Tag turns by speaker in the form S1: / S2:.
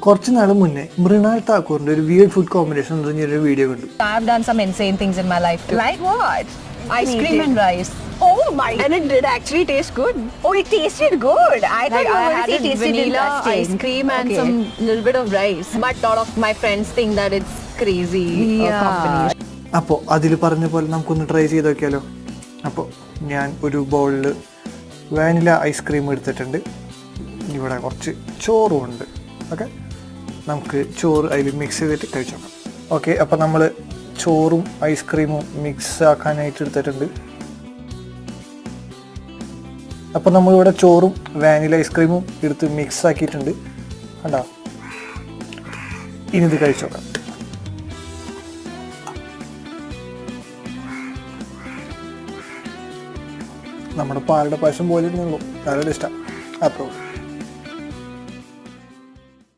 S1: കുറച്ച് നാൾ മുന്നേ മൃണാൽ താക്കൂറിന്റെ ഒരു വിയർഡ് ഫുഡ് കോമ്പിനേഷൻ എന്ന് പറഞ്ഞൊരു വീഡിയോ കണ്ടു.
S2: I've done some insane things in my life too.
S3: Like what?
S2: Ice cream and rice.
S3: Oh my! And it did actually taste good. Oh, it tasted good. I thought
S2: Like
S3: you
S2: I
S3: were
S2: had
S3: going to say
S2: it
S3: tasted
S2: vanilla
S3: disgusting.
S2: ice cream and
S3: Okay.
S2: some little bit of rice. But lot of my friends think that it's crazy combination.
S1: അപ്പോൾ അതിൽ പറഞ്ഞ പോലെ നമുക്കൊന്ന് try ചെയ്ത് നോക്കിയാലോ. അപ്പോൾ ഞാൻ ഒരു ബൗളിൽ വാനില ഐസ്ക്രീം എടുത്തിട്ടുണ്ട്. ഇവിടെ കുറച്ച് ചോറും ഉണ്ട്. ഓക്കെ, നമുക്ക് ചോറ് അതിൽ മിക്സ് ചെയ്തിട്ട് കഴിച്ചു നോക്കാം. ഓക്കെ, അപ്പോൾ നമ്മൾ ചോറും ഐസ്ക്രീമും മിക്സ് ആക്കാനായിട്ട് എടുത്തിട്ടുണ്ട്. അപ്പോൾ നമ്മളിവിടെ ചോറും വാനില ഐസ്ക്രീമും എടുത്ത് മിക്സ് ആക്കിയിട്ടുണ്ട്. കണ്ടോ, ഇനി ഇത് കഴിച്ചു നോക്കാം. നമ്മുടെ പാലട പായസം പോലെ ഉള്ളൂ, നല്ല ടേസ്റ്റാണ്. അപ്പോൾ